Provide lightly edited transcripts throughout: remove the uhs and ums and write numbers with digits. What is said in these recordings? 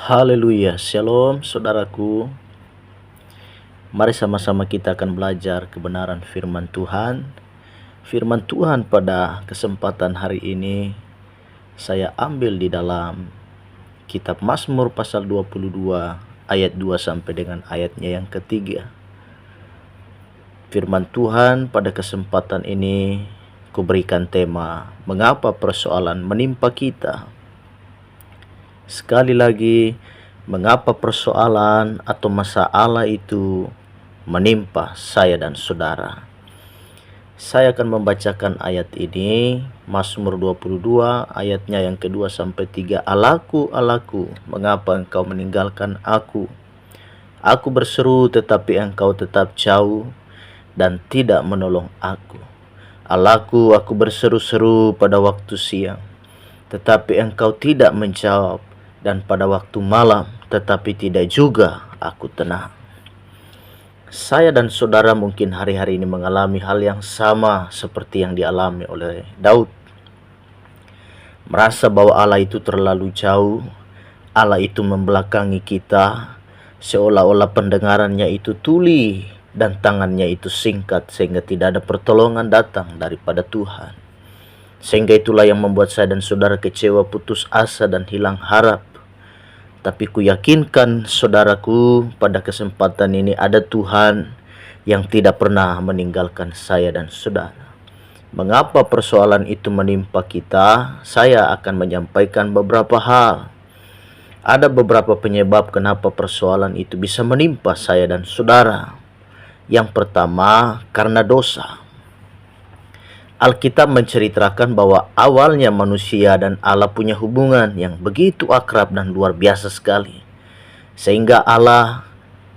Haleluya, Shalom saudaraku. Mari sama-sama kita akan belajar kebenaran firman Tuhan. Firman Tuhan pada kesempatan hari ini saya ambil di dalam kitab Mazmur pasal 22 ayat 2 sampai dengan ayatnya yang ketiga. Firman Tuhan pada kesempatan ini kuberikan tema, mengapa persoalan menimpa kita? Sekali lagi, mengapa persoalan atau masalah itu menimpa saya dan saudara? Saya akan membacakan ayat ini, Mazmur 22 ayatnya yang kedua sampai 3. Allahku, Allahku, mengapa engkau meninggalkan aku? Aku berseru tetapi engkau tetap jauh dan tidak menolong aku. Allahku, aku berseru-seru pada waktu siang, tetapi engkau tidak menjawab, dan pada waktu malam, tetapi tidak juga aku tenang. Saya dan saudara mungkin hari-hari ini mengalami hal yang sama seperti yang dialami oleh Daud. Merasa bahwa Allah itu terlalu jauh, Allah itu membelakangi kita, seolah-olah pendengarannya itu tuli dan tangannya itu singkat sehingga tidak ada pertolongan datang daripada Tuhan. Sehingga itulah yang membuat saya dan saudara kecewa, putus asa dan hilang harap. Tapi ku yakinkan saudaraku, pada kesempatan ini ada Tuhan yang tidak pernah meninggalkan saya dan saudara. Mengapa persoalan itu menimpa kita? Saya akan menyampaikan beberapa hal. Ada beberapa penyebab kenapa persoalan itu bisa menimpa saya dan saudara. Yang pertama, karena dosa. Alkitab menceritakan bahwa awalnya manusia dan Allah punya hubungan yang begitu akrab dan luar biasa sekali. Sehingga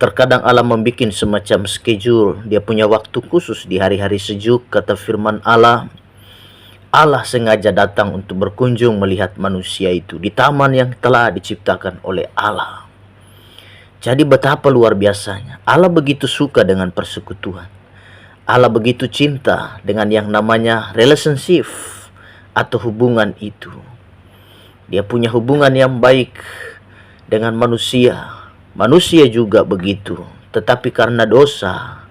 terkadang Allah membuat semacam schedule. Dia punya waktu khusus di hari-hari sejuk, kata firman Allah. Allah sengaja datang untuk berkunjung melihat manusia itu di taman yang telah diciptakan oleh Allah. Jadi betapa luar biasanya. Allah begitu suka dengan persekutuan. Allah begitu cinta dengan yang namanya relationship atau hubungan itu. Dia punya hubungan yang baik dengan manusia. Manusia juga begitu. Tetapi karena dosa,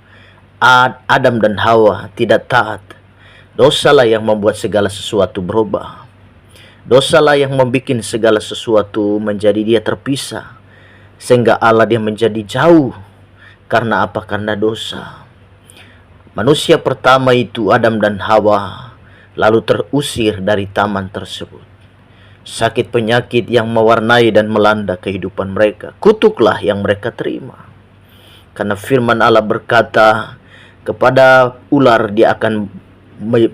Adam dan Hawa tidak taat. Dosalah yang membuat segala sesuatu berubah. Dosalah yang membuat segala sesuatu menjadi dia terpisah. Sehingga Allah dia menjadi jauh. Karena apa? Karena dosa. Manusia pertama itu Adam dan Hawa lalu terusir dari taman tersebut. Sakit penyakit yang mewarnai dan melanda kehidupan mereka, kutuklah yang mereka terima. Karena firman Allah berkata, kepada ular dia akan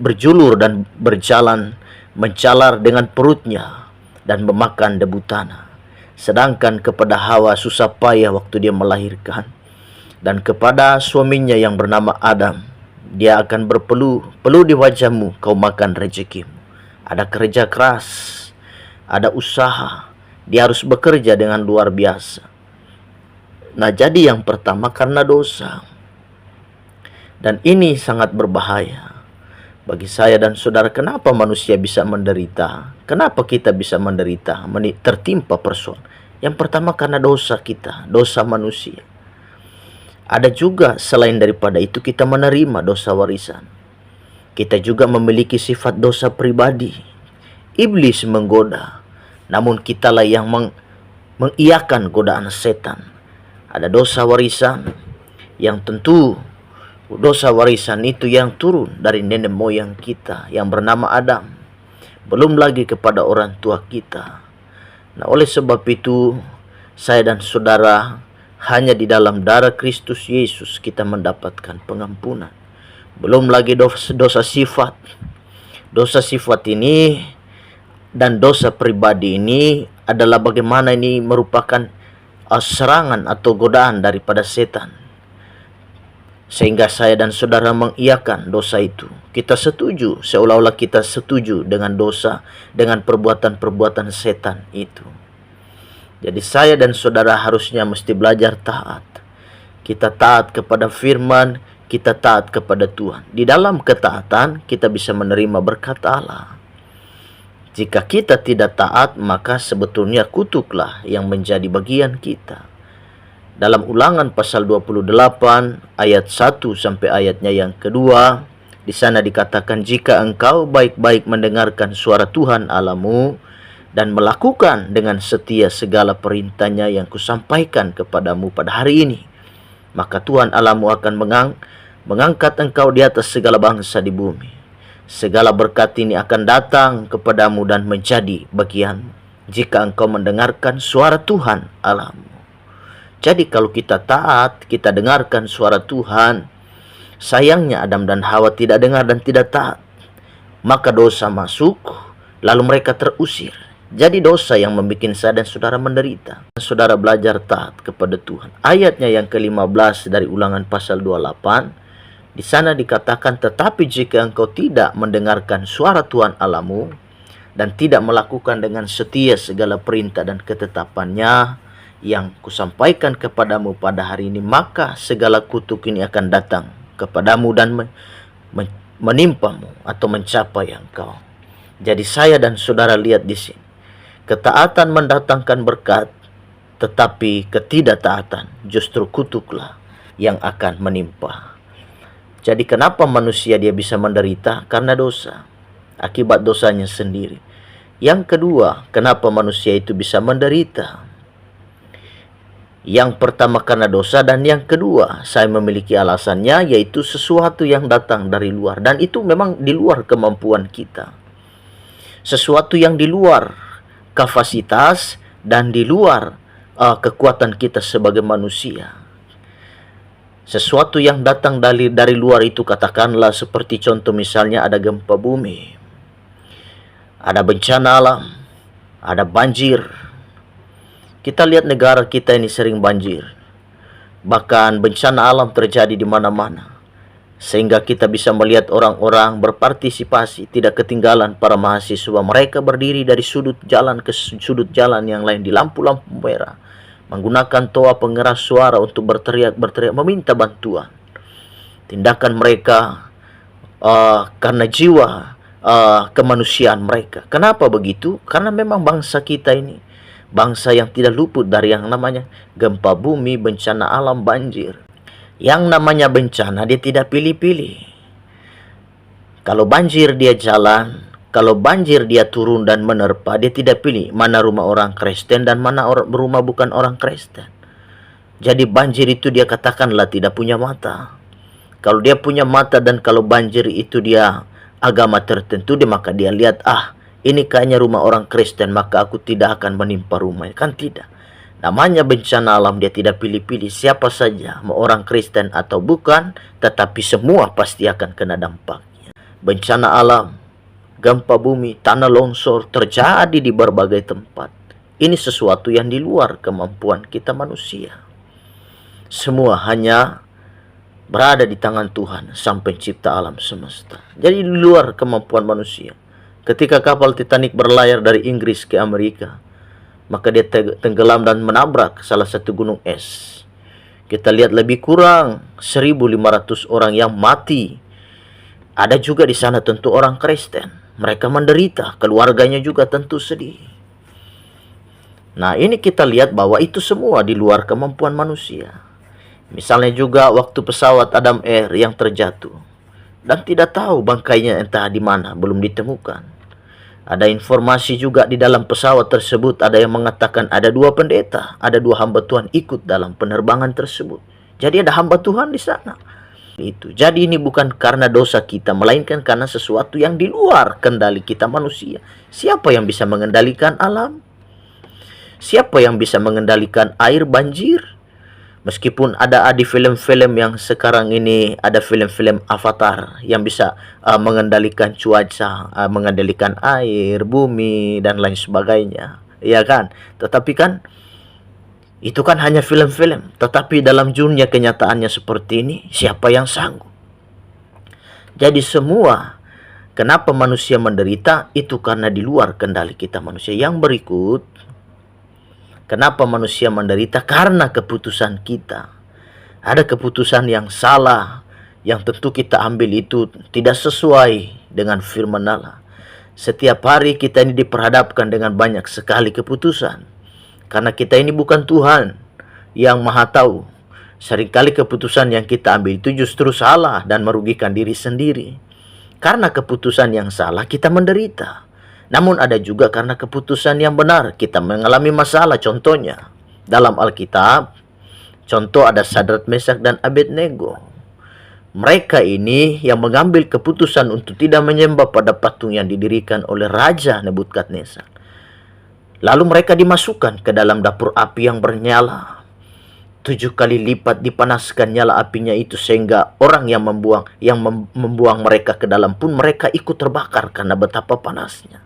berjulur dan berjalan mencalar dengan perutnya dan memakan debu tanah. Sedangkan kepada Hawa susah payah waktu dia melahirkan. Dan kepada suaminya yang bernama Adam, dia akan berpeluh di wajahmu kau makan rezekimu. Ada kerja keras, ada usaha, dia harus bekerja dengan luar biasa. Nah, jadi yang pertama karena dosa. Dan ini sangat berbahaya bagi saya dan saudara. Kenapa manusia bisa menderita? Kenapa kita bisa menderita, tertimpa persoalan? Yang pertama karena dosa kita, dosa manusia. Ada juga selain daripada itu kita menerima dosa warisan. Kita juga memiliki sifat dosa pribadi. Iblis menggoda, namun kitalah yang mengiyakan godaan setan. Ada dosa warisan yang tentu dosa warisan itu yang turun dari nenek moyang kita yang bernama Adam. Belum lagi kepada orang tua kita. Nah, oleh sebab itu saya dan saudara, hanya di dalam darah Kristus Yesus kita mendapatkan pengampunan. Belum lagi dosa sifat. Dosa sifat ini dan dosa pribadi ini adalah bagaimana ini merupakan serangan atau godaan daripada setan. Sehingga saya dan saudara mengiyakan dosa itu. Kita setuju, seolah-olah kita setuju dengan dosa, dengan perbuatan-perbuatan setan itu. Jadi saya dan saudara harusnya mesti belajar taat. Kita taat kepada firman, kita taat kepada Tuhan. Di dalam ketaatan kita bisa menerima berkat Allah. Jika kita tidak taat, maka sebetulnya kutuklah yang menjadi bagian kita. Dalam Ulangan pasal 28 ayat 1 sampai ayatnya yang kedua, di sana dikatakan, jika engkau baik-baik mendengarkan suara Tuhan Allahmu dan melakukan dengan setia segala perintahnya yang kusampaikan kepadamu pada hari ini, maka Tuhan Allahmu akan mengangkat engkau di atas segala bangsa di bumi. Segala berkat ini akan datang kepadamu dan menjadi bagianmu jika engkau mendengarkan suara Tuhan Allahmu. Jadi kalau kita taat, kita dengarkan suara Tuhan. Sayangnya Adam dan Hawa tidak dengar dan tidak taat, maka dosa masuk, lalu mereka terusir. Jadi dosa yang membuat saya dan saudara menderita. Saudara belajar taat kepada Tuhan. Ayatnya yang ke-15 dari Ulangan pasal 28, di sana dikatakan, tetapi jika engkau tidak mendengarkan suara Tuhan Allahmu dan tidak melakukan dengan setia segala perintah dan ketetapannya yang kusampaikan kepadamu pada hari ini, maka segala kutuk ini akan datang kepadamu dan menimpamu atau mencapai engkau. Jadi saya dan saudara lihat di sini, ketaatan mendatangkan berkat, tetapi ketidaktaatan justru kutuklah yang akan menimpa. Jadi kenapa manusia dia bisa menderita? Karena dosa, akibat dosanya sendiri. Yang kedua, kenapa manusia itu bisa menderita? Yang pertama karena dosa, dan yang kedua saya memiliki alasannya, yaitu sesuatu yang datang dari luar. Dan itu memang di luar kemampuan kita. Sesuatu yang di luar kapasitas dan di luar kekuatan kita sebagai manusia. Sesuatu yang datang dari luar itu, katakanlah seperti contoh misalnya ada gempa bumi, ada bencana alam, ada banjir. Kita lihat negara kita ini sering banjir. Bahkan bencana alam terjadi di mana-mana. Sehingga kita bisa melihat orang-orang berpartisipasi, tidak ketinggalan para mahasiswa. Mereka berdiri dari sudut jalan ke sudut jalan yang lain di lampu-lampu merah, menggunakan toa pengeras suara untuk berteriak meminta bantuan. Tindakan mereka karena jiwa kemanusiaan mereka. Kenapa begitu? Karena memang bangsa kita ini bangsa yang tidak luput dari yang namanya gempa bumi, bencana alam, banjir. Yang namanya bencana dia tidak pilih-pilih. Kalau banjir dia jalan, kalau banjir dia turun dan menerpa, dia tidak pilih mana rumah orang Kristen dan mana rumah bukan orang Kristen. Jadi banjir itu dia katakanlah tidak punya mata. Kalau dia punya mata dan kalau banjir itu dia agama tertentu, maka dia lihat, ini kayaknya rumah orang Kristen, maka aku tidak akan menimpa rumahnya. Kan tidak. Namanya bencana alam, dia tidak pilih-pilih siapa saja, mau orang Kristen atau bukan, tetapi semua pasti akan kena dampaknya. Bencana alam, gempa bumi, tanah longsor terjadi di berbagai tempat. Ini sesuatu yang di luar kemampuan kita manusia. Semua hanya berada di tangan Tuhan Sang Pencipta alam semesta. Jadi di luar kemampuan manusia. Ketika kapal Titanic berlayar dari Inggris ke Amerika, maka dia tenggelam dan menabrak salah satu gunung es. Kita lihat lebih kurang 1.500 orang yang mati. Ada juga di sana tentu orang Kristen. Mereka menderita, keluarganya juga tentu sedih. Nah, ini kita lihat bahwa itu semua di luar kemampuan manusia. Misalnya juga waktu pesawat Adam Air yang terjatuh dan tidak tahu bangkainya entah di mana, belum ditemukan. Ada informasi juga di dalam pesawat tersebut, ada yang mengatakan ada 2 pendeta, ada 2 hamba Tuhan ikut dalam penerbangan tersebut. Jadi ada hamba Tuhan di sana. Itu. Jadi ini bukan karena dosa kita, melainkan karena sesuatu yang di luar kendali kita manusia. Siapa yang bisa mengendalikan alam? Siapa yang bisa mengendalikan air banjir? Meskipun ada di film-film yang sekarang ini, ada film-film Avatar yang bisa mengendalikan cuaca, mengendalikan air, bumi, dan lain sebagainya. Iya kan? Tetapi kan, itu kan hanya film-film. Tetapi dalam dunia kenyataannya seperti ini, siapa yang sanggup? Jadi semua, kenapa manusia menderita, itu karena di luar kendali kita manusia. Yang berikut, kenapa manusia menderita? Karena keputusan kita. Ada keputusan yang salah, yang tentu kita ambil itu tidak sesuai dengan firman Allah. Setiap hari kita ini diperhadapkan dengan banyak sekali keputusan. Karena kita ini bukan Tuhan yang maha tahu. Seringkali keputusan yang kita ambil itu justru salah dan merugikan diri sendiri. Karena keputusan yang salah kita menderita. Namun ada juga karena keputusan yang benar kita mengalami masalah. Contohnya dalam Alkitab, contoh ada Sadrak, Mesak, dan Abednego. Mereka ini yang mengambil keputusan untuk tidak menyembah pada patung yang didirikan oleh Raja Nebukadnezar. Lalu mereka dimasukkan ke dalam dapur api yang bernyala. 7 kali lipat dipanaskan nyala apinya itu, sehingga orang yang membuang mereka ke dalam pun mereka ikut terbakar karena betapa panasnya.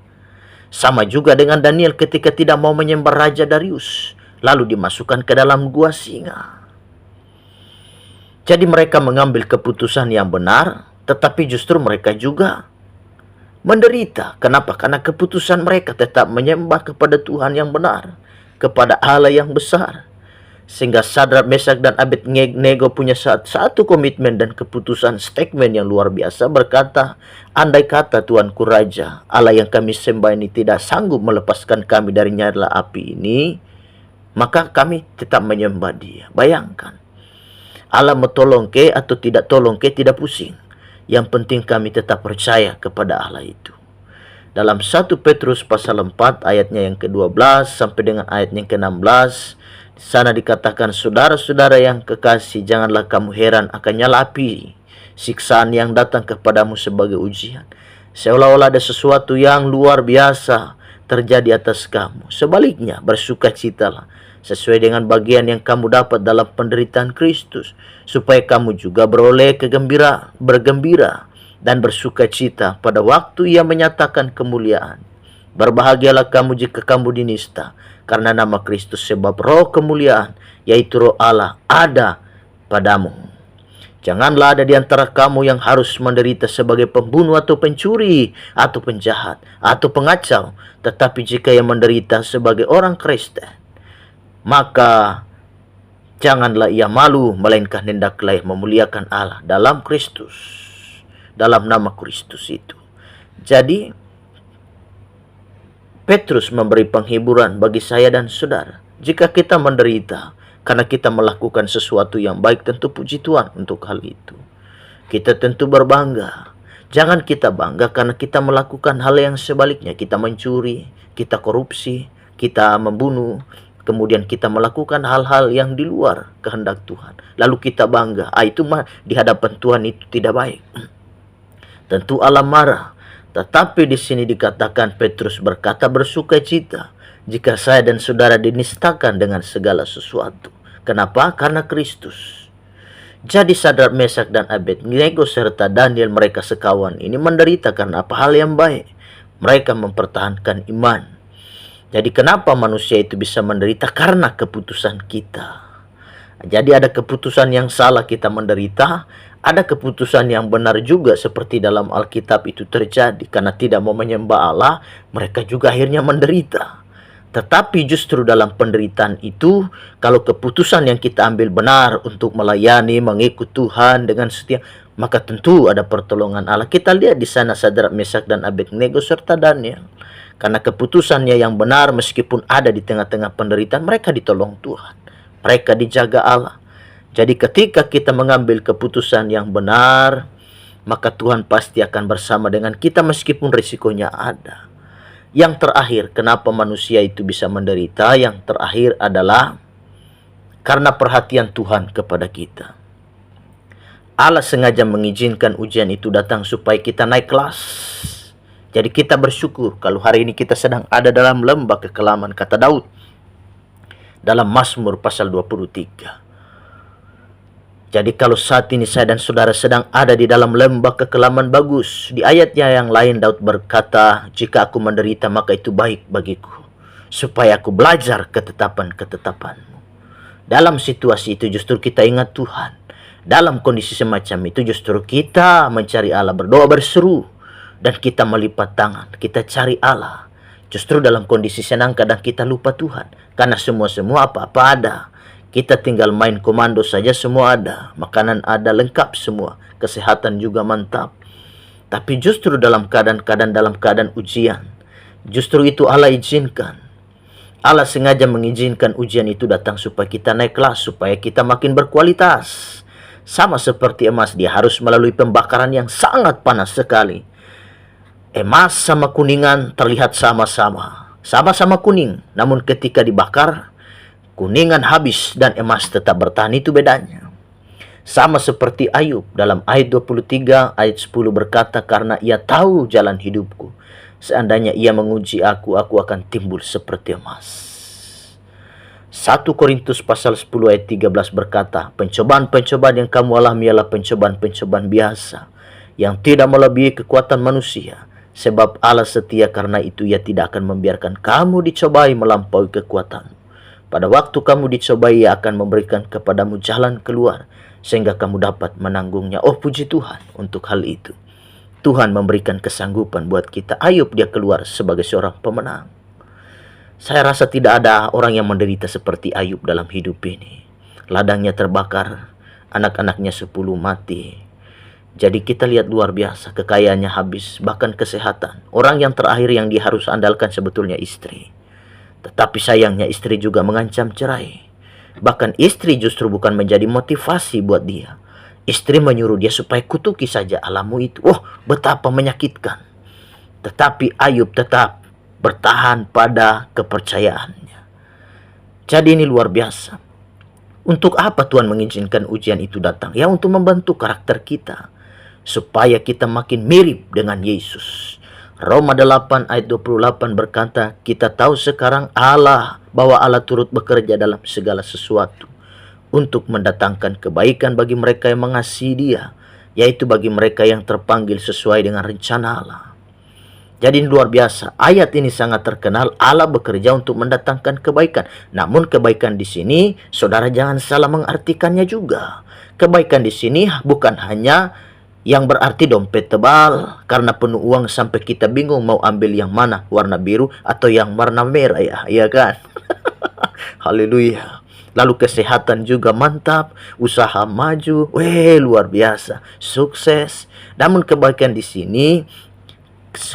Sama juga dengan Daniel ketika tidak mau menyembah Raja Darius, lalu dimasukkan ke dalam gua singa. Jadi mereka mengambil keputusan yang benar, tetapi justru mereka juga menderita. Kenapa? Karena keputusan mereka tetap menyembah kepada Tuhan yang benar, kepada Allah yang besar. Sehingga Sadrak, Mesak, dan Abednego punya satu komitmen dan keputusan, statement yang luar biasa, berkata, andai kata Tuanku Raja, Allah yang kami sembah ini tidak sanggup melepaskan kami dari nyala api ini, maka kami tetap menyembah Dia. Bayangkan, Allah metolong ke atau tidak tolong ke tidak pusing. Yang penting kami tetap percaya kepada Allah itu. Dalam 1 Petrus pasal 4 ayatnya yang ke-12 sampai dengan ayatnya yang ke-16, di sana dikatakan, saudara-saudara yang kekasih, janganlah kamu heran akan nyala api siksaan yang datang kepadamu sebagai ujian, seolah-olah ada sesuatu yang luar biasa terjadi atas kamu. Sebaliknya, bersukacitalah sesuai dengan bagian yang kamu dapat dalam penderitaan Kristus, supaya kamu juga bergembira dan bersukacita pada waktu Ia menyatakan kemuliaan. Berbahagialah kamu jika kamu dinista karena nama Kristus, sebab roh kemuliaan, yaitu roh Allah, ada padamu. Janganlah ada di antara kamu yang harus menderita sebagai pembunuh atau pencuri atau penjahat atau pengacau, tetapi jika ia menderita sebagai orang Kristen, maka janganlah ia malu, melainkan hendaklah memuliakan Allah dalam Kristus, dalam nama Kristus itu. Jadi Petrus memberi penghiburan bagi saya dan saudara. Jika kita menderita karena kita melakukan sesuatu yang baik, tentu puji Tuhan untuk hal itu. Kita tentu berbangga. Jangan kita bangga karena kita melakukan hal yang sebaliknya. Kita mencuri, kita korupsi, kita membunuh, kemudian kita melakukan hal-hal yang di luar kehendak Tuhan. Lalu kita bangga. Itu mah di hadapan Tuhan itu tidak baik. Tentu Allah marah. Tetapi di sini dikatakan Petrus berkata, bersukacita jika saya dan saudara dinistakan dengan segala sesuatu. Kenapa? Karena Kristus. Jadi Sadrak, Mesak, dan Abednego serta Daniel, mereka sekawan ini menderita karena apa? Hal yang baik. Mereka mempertahankan iman. Jadi kenapa manusia itu bisa menderita? Karena keputusan kita. Jadi ada keputusan yang salah kita menderita, ada keputusan yang benar juga seperti dalam Alkitab itu terjadi. Karena tidak mau menyembah Allah, mereka juga akhirnya menderita. Tetapi justru dalam penderitaan itu, kalau keputusan yang kita ambil benar untuk melayani, mengikut Tuhan dengan setia, maka tentu ada pertolongan Allah. Kita lihat di sana Sadrak, Mesak, dan Abednego serta Daniel. Karena keputusannya yang benar, meskipun ada di tengah-tengah penderitaan, mereka ditolong Tuhan. Mereka dijaga Allah. Jadi ketika kita mengambil keputusan yang benar, maka Tuhan pasti akan bersama dengan kita meskipun risikonya ada. Yang terakhir, kenapa manusia itu bisa menderita? Yang terakhir adalah karena perhatian Tuhan kepada kita. Allah sengaja mengizinkan ujian itu datang supaya kita naik kelas. Jadi kita bersyukur kalau hari ini kita sedang ada dalam lembah kekelaman, kata Daud dalam Mazmur pasal 23. Jadi kalau saat ini saya dan saudara sedang ada di dalam lembah kekelaman, bagus. Di ayatnya yang lain Daud berkata, jika aku menderita maka itu baik bagiku, supaya aku belajar ketetapan-ketetapanmu. Dalam situasi itu justru kita ingat Tuhan. Dalam kondisi semacam itu justru kita mencari Allah, berdoa, berseru, dan kita melipat tangan, kita cari Allah. Justru dalam kondisi senang kadang kita lupa Tuhan, karena semua apa-apa ada. Kita tinggal main komando saja, semua ada. Makanan ada, lengkap semua. Kesehatan juga mantap. Tapi justru dalam keadaan ujian, justru itu Allah izinkan. Allah sengaja mengizinkan ujian itu datang supaya kita naik kelas, supaya kita makin berkualitas. Sama seperti emas, dia harus melalui pembakaran yang sangat panas sekali. Emas sama kuningan terlihat sama-sama kuning, namun ketika dibakar, kuningan habis dan emas tetap bertahan, itu bedanya. Sama seperti Ayub dalam ayat 23 ayat 10 berkata, karena ia tahu jalan hidupku, seandainya ia menguji aku akan timbul seperti emas. 1 Korintus pasal 10 ayat 13 berkata, pencobaan-pencobaan yang kamu alami ialah pencobaan-pencobaan biasa, yang tidak melebihi kekuatan manusia. Sebab Allah setia, karena itu ia tidak akan membiarkan kamu dicobai melampaui kekuatanmu. Pada waktu kamu dicobai, ia akan memberikan kepadamu jalan keluar, sehingga kamu dapat menanggungnya. Oh, puji Tuhan untuk hal itu. Tuhan memberikan kesanggupan buat kita. Ayub dia keluar sebagai seorang pemenang. Saya rasa tidak ada orang yang menderita seperti Ayub dalam hidup ini. Ladangnya terbakar, anak-anaknya 10 mati. Jadi kita lihat luar biasa, kekayaannya habis, bahkan kesehatan. Orang yang terakhir yang dia harus andalkan sebetulnya istri. Tetapi sayangnya istri juga mengancam cerai. Bahkan istri justru bukan menjadi motivasi buat dia. Istri menyuruh dia supaya kutuki saja alammu itu. Oh, betapa menyakitkan. Tetapi Ayub tetap bertahan pada kepercayaannya. Jadi ini luar biasa. Untuk apa Tuhan mengizinkan ujian itu datang? Ya, untuk membentuk karakter kita, supaya kita makin mirip dengan Yesus. Roma 8 ayat 28 berkata, kita tahu sekarang bahwa Allah turut bekerja dalam segala sesuatu untuk mendatangkan kebaikan bagi mereka yang mengasihi Dia, yaitu bagi mereka yang terpanggil sesuai dengan rencana Allah. Jadi luar biasa, ayat ini sangat terkenal. Allah bekerja untuk mendatangkan kebaikan. Namun kebaikan di sini, saudara jangan salah mengartikannya juga. Kebaikan di sini bukan hanya yang berarti dompet tebal karena penuh uang sampai kita bingung mau ambil yang mana, warna biru atau yang warna merah, ya kan? Haleluya. Lalu kesehatan juga mantap, usaha maju, luar biasa, sukses. Namun kebaikan di sini,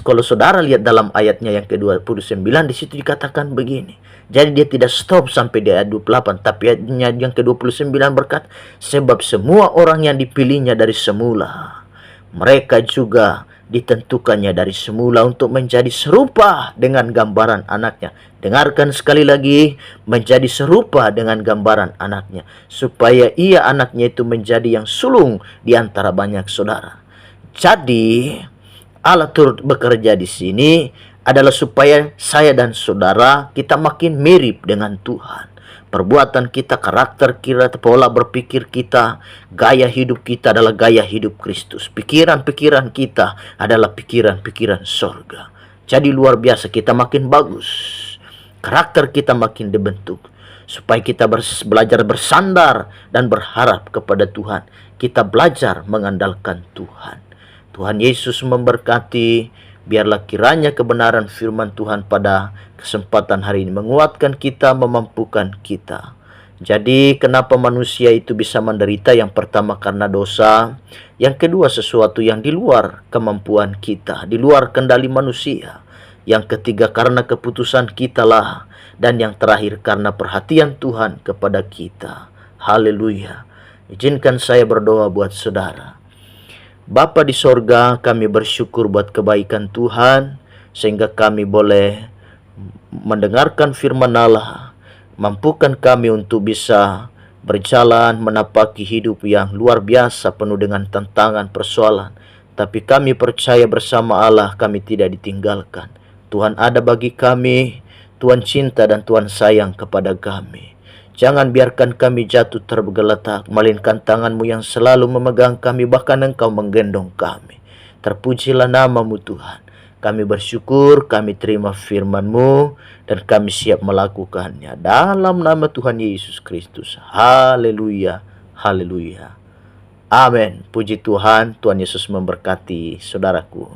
kalau saudara lihat dalam ayatnya yang ke-29, di situ dikatakan begini. Jadi dia tidak stop sampai di ayat 28, tapi ayatnya yang ke-29 berkata, sebab semua orang yang dipilihnya dari semula, mereka juga ditentukannya dari semula untuk menjadi serupa dengan gambaran anaknya. Dengarkan sekali lagi, menjadi serupa dengan gambaran anaknya, supaya ia anaknya itu menjadi yang sulung di antara banyak saudara. Jadi Allah turut bekerja di sini adalah supaya saya dan saudara kita makin mirip dengan Tuhan. Perbuatan kita, karakter kita, pola berpikir kita, gaya hidup kita adalah gaya hidup Kristus. Pikiran-pikiran kita adalah pikiran-pikiran sorga. Jadi luar biasa, kita makin bagus. Karakter kita makin dibentuk. Supaya kita belajar bersandar dan berharap kepada Tuhan. Kita belajar mengandalkan Tuhan. Tuhan Yesus memberkati. Biarlah kiranya kebenaran firman Tuhan pada kesempatan hari ini menguatkan kita, memampukan kita. Jadi kenapa manusia itu bisa menderita? Yang pertama karena dosa. Yang kedua sesuatu yang di luar kemampuan kita, di luar kendali manusia. Yang ketiga karena keputusan kita lah. Dan yang terakhir karena perhatian Tuhan kepada kita. Haleluya. Izinkan saya berdoa buat saudara. Bapa di sorga, kami bersyukur buat kebaikan Tuhan, sehingga kami boleh mendengarkan firman Allah. Mampukan kami untuk bisa berjalan menapaki hidup yang luar biasa, penuh dengan tantangan, persoalan. Tapi kami percaya bersama Allah kami tidak ditinggalkan. Tuhan ada bagi kami, Tuhan cinta dan Tuhan sayang kepada kami. Jangan biarkan kami jatuh tergeletak, melainkan tangan-Mu yang selalu memegang kami, bahkan Engkau menggendong kami. Terpujilah nama-Mu Tuhan. Kami bersyukur, kami terima firman-Mu, dan kami siap melakukannya. Dalam nama Tuhan Yesus Kristus. Haleluya, haleluya. Amin. Puji Tuhan, Tuhan Yesus memberkati saudaraku.